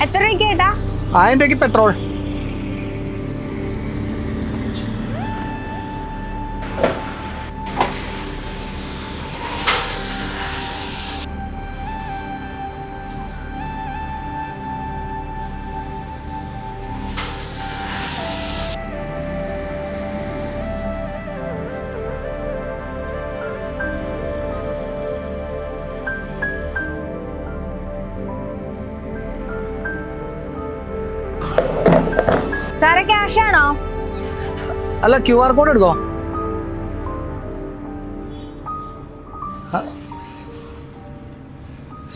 എത്ര രൂപയ്ക്ക് ഏട്ടാ? 1000 രൂപയ്ക്ക് പെട്രോൾ. സാറേ ക്യാഷ് ആണോ? അല്ല, QR കോഡ് എടുത്തോ.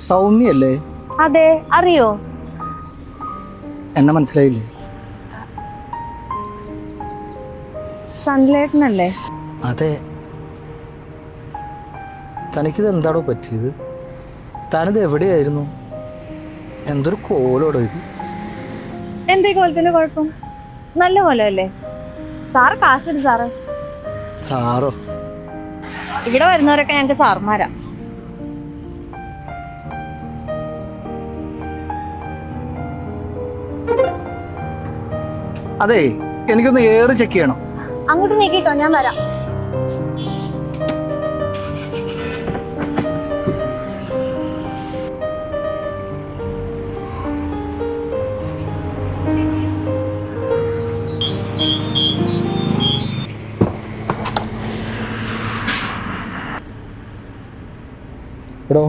സൗമ്യല്ലേ? അതെ, അറിയോ? എന്നെ മനസ്സിലായില്ലേ? സൺലൈറ്റിനല്ലേ? അതെ. തനിക്കിത് എന്താണോ പറ്റിയത്? താനിത് എവിടെയായിരുന്നു? എന്തൊരു കോലോടോ ഇത്. എന്തേ കോലത്തിന്റെ കുഴപ്പം? നല്ല കോലല്ലേ? Sir കാശെടു sir. സാറോ? ഇവിടെ വരുന്നവരൊക്കെ ഞങ്ങക്ക് സാർമാരാ. അതെ, എനിക്കൊന്ന് എയർ ചെക്ക് ചെയ്യണം. അങ്ങോട്ട് നീക്കിട്ടോ, ഞാൻ വരാം. എടോ,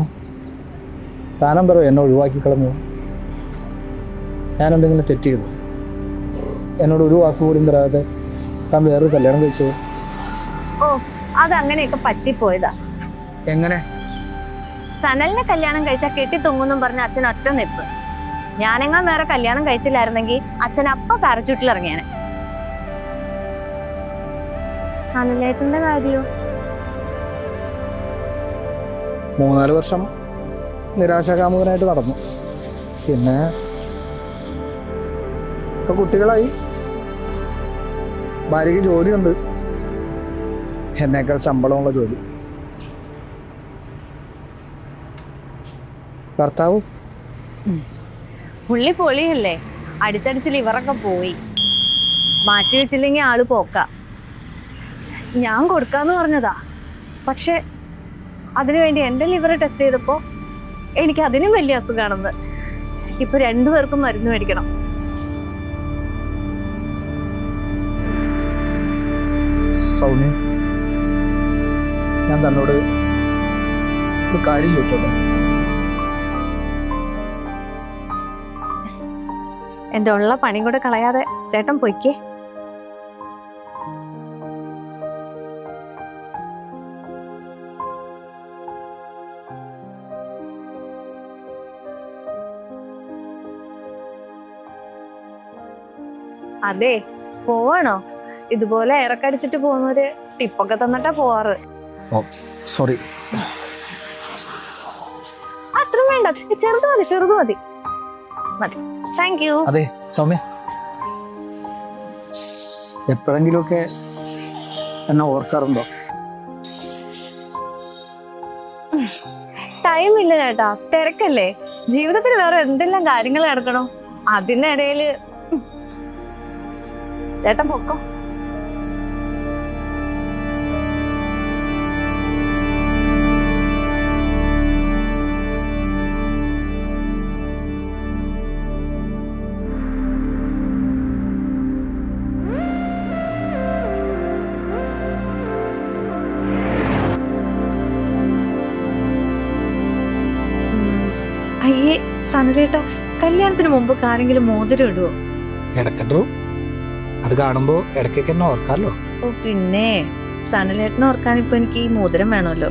താനം പറയോ എന്നെ ഒഴിവാക്കി കളഞ്ഞു? ഞാൻ എന്തെങ്കിലും തെറ്റ് ചെയ്തു? എന്നോട് ഒരു വാക്ക് പോലും തരാതെ താൻ വേറൊരു കല്യാണം കഴിച്ചത്? ഓ, അതങ്ങനെയൊക്കെ പറ്റിപ്പോയതാ. എങ്ങനെ? സനലിനെ കല്യാണം കഴിച്ചാൽ കെട്ടി തുങ്ങുന്നും പറഞ്ഞ അച്ഛൻ ഒറ്റ നിപ്പ്. ഞാനെങ്ങാൻ വേറെ കല്യാണം കഴിച്ചില്ലായിരുന്നെങ്കിൽ അച്ഛൻ അപ്പ പാരച്യൂട്ടിൽ ഇറങ്ങിയാനെ. സനലേട്ടന്റെ കാര്യോ? 3-4 വർഷം നിരാശാകാമുകനായിട്ട് നടന്നു. പിന്നെ ഇപ്പൊ കുട്ടികളായി, ഭാര്യയ്ക്ക് ജോലിയുണ്ട്, എന്നേക്കാൾ ശമ്പളമുള്ള ജോലി. ഭർത്താവ് പുള്ളി പൊളിയല്ലേ, അടിച്ചടിച്ച് ലിവറൊക്കെ പോയി. മാറ്റി വെച്ചില്ലെങ്കിൽ ആള് പോക്ക. ഞാൻ കൊടുക്കാന്ന് പറഞ്ഞതാ, പക്ഷെ അതിനുവേണ്ടി എന്റെ ലിവർ ടെസ്റ്റ് ചെയ്തപ്പോ എനിക്ക് അതിനും വലിയ അസുഖമാണെന്ന്. ഇപ്പൊ 2 പേർക്കും മരുന്ന് മേടിക്കണം. സൗമ്യ, ഞാൻ തന്നോട് ഒരു കാര്യം ചോദിച്ചോട്ടെ? എന്റെ ഉള്ള പണി കൂടെ കളയാതെ ചേട്ടൻ പൊയ്ക്കേ. അതെ, പോവാണോ? ഇതുപോലെ ഇറക്കടിച്ചിട്ട് പോകുന്നവര് ടിപ്പൊക്കെ തന്നിട്ടാ പോവാറ്. സോറി. അത്ര വേണ്ട, ചെറുത് മതി, ചെറുത് മതി മതി. Thank you. അതെ സൗമ്യ, എപ്പോഴെങ്കിലുമൊക്കെ എന്നെ ഓർക്കാറുണ്ടോ? ടൈം ഇല്ല ചേട്ടാ, തിരക്കല്ലേ. ജീവിതത്തിൽ വേറെ എന്തെല്ലാം കാര്യങ്ങൾ നടക്കണോ, അതിനിടയില് ചേട്ടൻ പൊക്കോ. അയ്യേ സനലേട്ടാ, കല്യാണത്തിന് മുമ്പ് ആരെങ്കിലും മോതിരം ഇടുവോ? ഇടക്കിട്ടു. അത് കാണുമ്പോ ഇടയ്ക്കൊക്കെ എന്നെ ഓർക്കാമല്ലോ. ഓ പിന്നെ, സനലേട്ടനെ ഓർക്കാൻ ഇപ്പൊ എനിക്ക് ഈ മോതിരം വേണമല്ലോ.